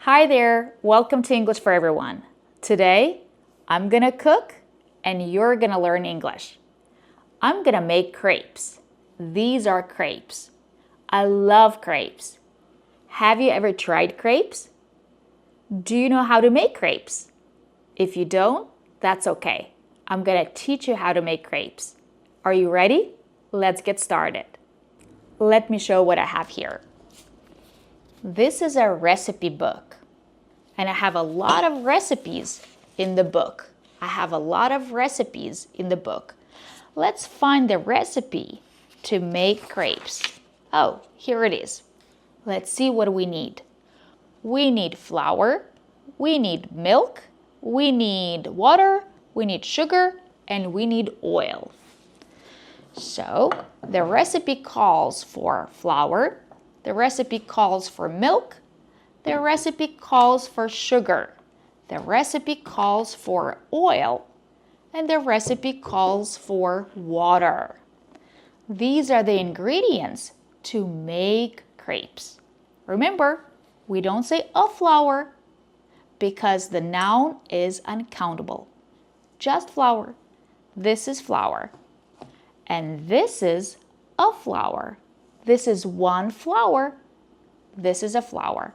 Hi there, welcome to English for Everyone. Today, I'm gonna cook and you're gonna learn English. I'm gonna make crepes. These are crepes. I love crepes. Have you ever tried crepes? Do you know how to make crepes? If you don't, that's okay. I'm gonna teach you how to make crepes. Are you ready? Let's get started. Let me show what I have here. This is a recipe book, and I have a lot of recipes in the book. Let's find the recipe to make crepes. Oh, here it is. Let's see what we need. We need flour, we need milk, we need water, we need sugar, and we need oil. So, the recipe calls for flour, the recipe calls for milk, the recipe calls for sugar, the recipe calls for oil, and the recipe calls for water. These are the ingredients to make crepes. Remember, we don't say a flour because the noun is uncountable. Just flour. This is flour. And this is a flour. This is one flour. This is a flour.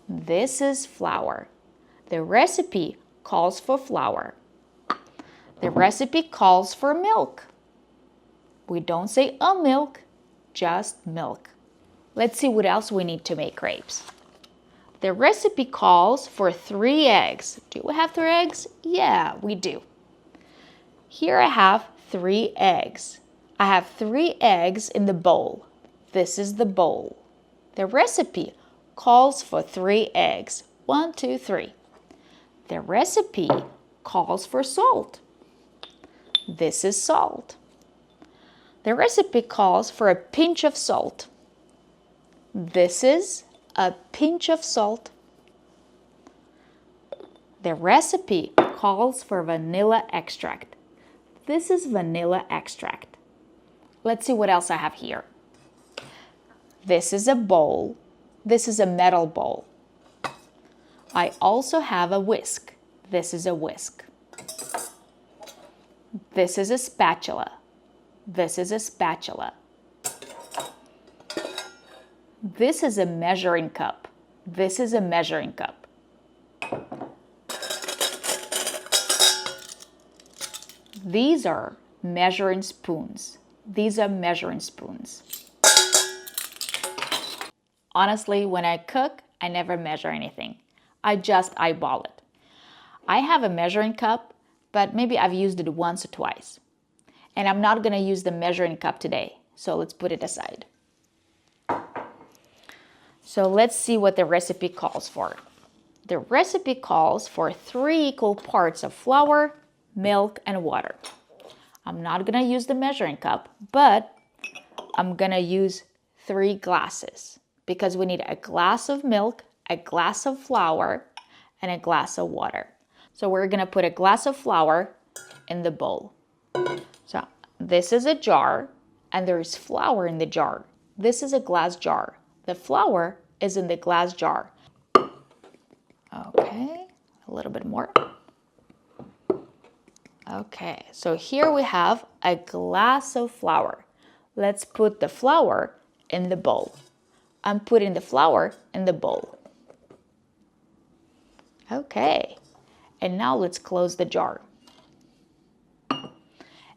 This is flour. The recipe calls for flour. The recipe calls for milk. We don't say a milk, just milk. Let's see what else we need to make crepes. The recipe calls for 3 eggs. Do we have 3 eggs? Yeah, we do. Here I have 3 eggs. I have 3 eggs in the bowl. This is the bowl. The recipe calls for 3 eggs. 1, 2, 3. The recipe calls for salt. This is salt. The recipe calls for a pinch of salt. This is a pinch of salt. The recipe calls for vanilla extract. This is vanilla extract. Let's see what else I have here. This is a bowl. This is a metal bowl. I also have a whisk. This is a whisk. This is a spatula. This is a spatula. This is a measuring cup. This is a measuring cup. These are measuring spoons. These are measuring spoons. Honestly, when I cook, I never measure anything. I just eyeball it. I have a measuring cup, but maybe I've used it once or twice. And I'm not going to use the measuring cup today, so let's put it aside. So let's see what the recipe calls for. The recipe calls for 3 equal parts of flour, milk, and water. I'm not going to use the measuring cup, but I'm going to use 3 glasses because we need a glass of milk, a glass of flour, and a glass of water. So we're going to put a glass of flour in the bowl. So this is a jar, and there is flour in the jar. This is a glass jar. The flour is in the glass jar. Okay, a little bit more. Okay, so here we have a glass of flour. Let's put the flour in the bowl. I'm putting the flour in the bowl. Okay, and now let's close the jar.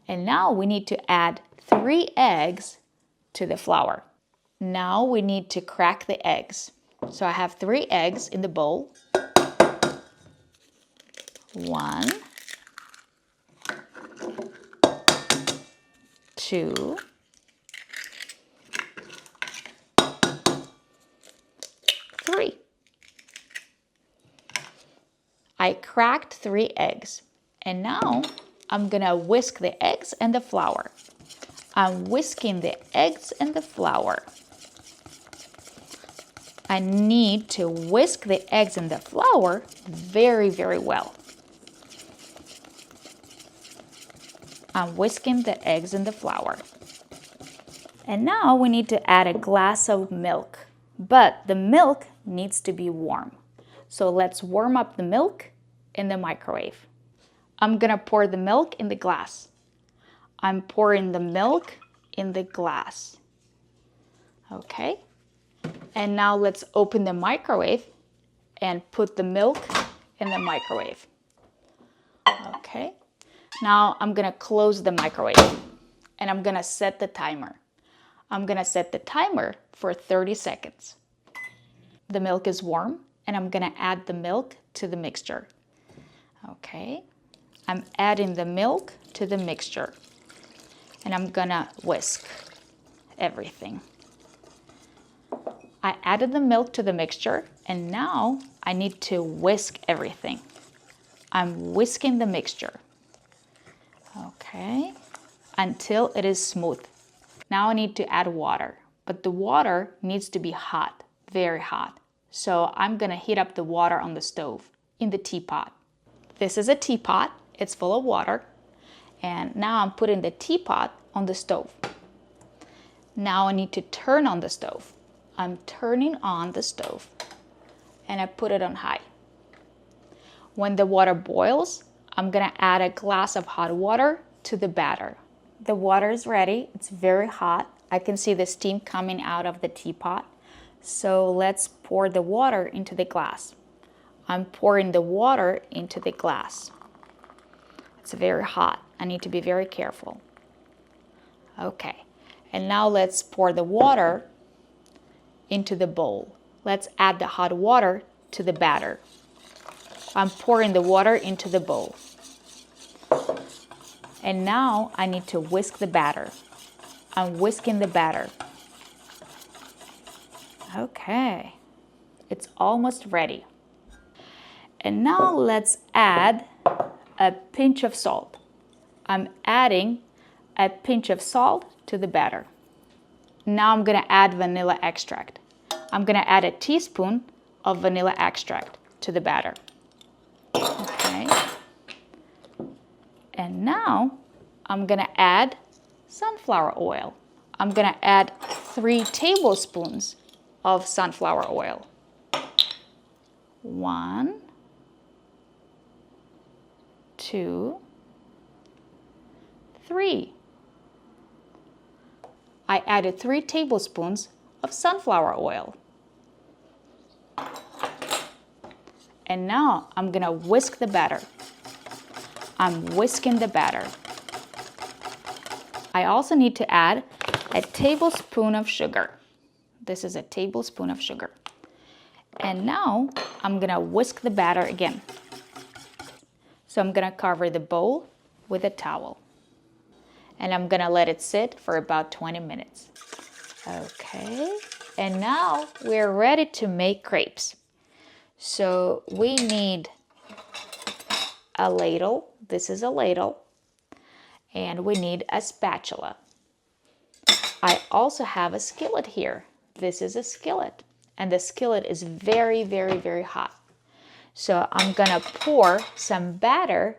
And now we need to add 3 eggs to the flour. Now we need to crack the eggs. So I have 3 eggs in the bowl. 1, 2, 3. I cracked 3 eggs. And now I'm gonna whisk the eggs and the flour. I'm whisking the eggs and the flour. I need to whisk the eggs and the flour very, very well. I'm whisking the eggs and the flour. And now we need to add a glass of milk, but the milk needs to be warm. So let's warm up the milk in the microwave. I'm gonna pour the milk in the glass. I'm pouring the milk in the glass. Okay. And now let's open the microwave and put the milk in the microwave. Okay. Now I'm gonna close the microwave and I'm gonna set the timer. I'm gonna set the timer for 30 seconds. The milk is warm and I'm gonna add the milk to the mixture. Okay. I'm adding the milk to the mixture and I'm gonna whisk everything. I added the milk to the mixture and now I need to whisk everything. I'm whisking the mixture. Okay, until it is smooth. Now I need to add water, but the water needs to be hot, very hot. So I'm gonna heat up the water on the stove in the teapot. This is a teapot, it's full of water. And now I'm putting the teapot on the stove. Now I need to turn on the stove. I'm turning on the stove and I put it on high. When the water boils, I'm gonna add a glass of hot water to the batter. The water is ready, it's very hot. I can see the steam coming out of the teapot. So let's pour the water into the glass. I'm pouring the water into the glass. It's very hot, I need to be very careful. Okay, and now let's pour the water into the bowl. Let's add the hot water to the batter. I'm pouring the water into the bowl. And now I need to whisk the batter. I'm whisking the batter. Okay, it's almost ready. And now let's add a pinch of salt. I'm adding a pinch of salt to the batter. Now I'm gonna add vanilla extract. I'm gonna add a teaspoon of vanilla extract to the batter. Okay. And now I'm gonna add sunflower oil. I'm gonna add 3 tablespoons of sunflower oil. 1, 2, 3. I added 3 tablespoons of sunflower oil. And now I'm gonna whisk the batter. I'm whisking the batter. I also need to add a tablespoon of sugar. This is a tablespoon of sugar. And now I'm gonna whisk the batter again. So I'm gonna cover the bowl with a towel. And I'm gonna let it sit for about 20 minutes. Okay, and now we're ready to make crepes. So we need a ladle. This is a ladle. And we need a spatula. I also have a skillet here. This is a skillet. And the skillet is very, very, very hot. So I'm gonna pour some batter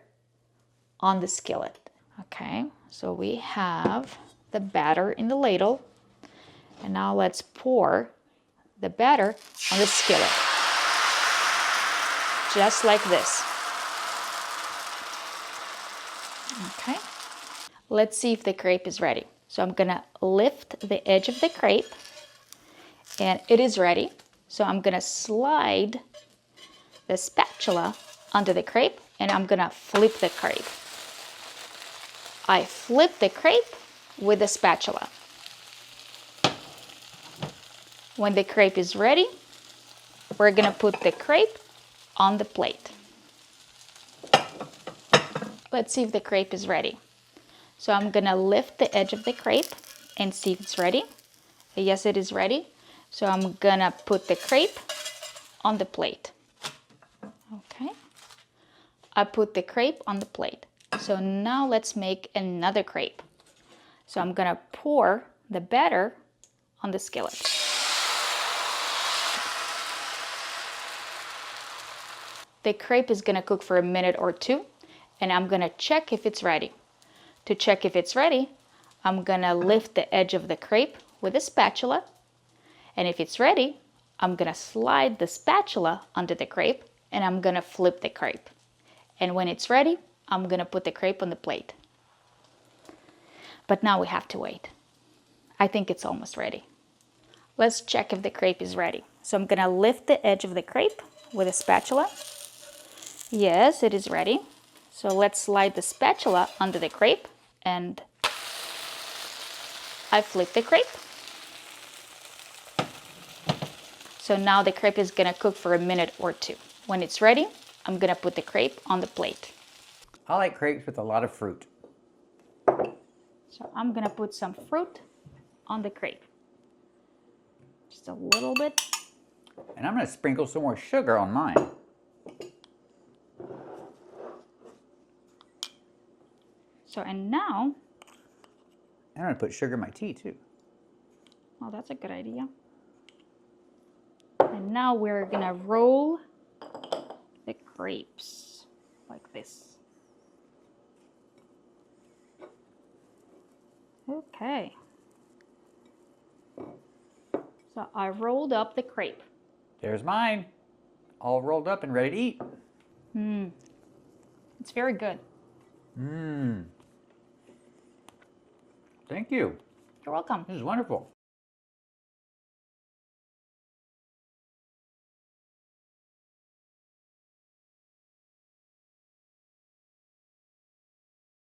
on the skillet. Okay, so we have the batter in the ladle. And now let's pour the batter on the skillet. Just like this. Okay, let's see if the crepe is ready. So I'm gonna lift the edge of the crepe and it is ready. So I'm gonna slide the spatula onto the crepe and I'm gonna flip the crepe. I flip the crepe with the spatula. When the crepe is ready, we're gonna put the crepe on the plate. Let's see if the crepe is ready. So I'm gonna lift the edge of the crepe and see if it's ready. Yes, it is ready. So I'm gonna put the crepe on the plate. Okay. I put the crepe on the plate. So now let's make another crepe. So I'm gonna pour the batter on the skillet. The crepe is gonna cook for a minute or 2 and I'm gonna check if it's ready. To check if it's ready, I'm gonna lift the edge of the crepe with a spatula and if it's ready, I'm gonna slide the spatula under the crepe and I'm gonna flip the crepe. And when it's ready, I'm gonna put the crepe on the plate. But now we have to wait. I think it's almost ready. Let's check if the crepe is ready. So I'm gonna lift the edge of the crepe with a spatula. Yes, it is ready. So let's slide the spatula under the crepe and I flip the crepe. So now the crepe is gonna cook for a minute or two. When it's ready, I'm gonna put the crepe on the plate. I like crepes with a lot of fruit. So I'm gonna put some fruit on the crepe. Just a little bit. And I'm gonna sprinkle some more sugar on mine. So, and now, I'm gonna put sugar in my tea too. oh, that's a good idea. And now we're gonna roll the crepes like this. Okay. So I rolled up the crepe. There's mine, all rolled up and ready to eat. It's very good. Thank you. You're welcome. This is wonderful.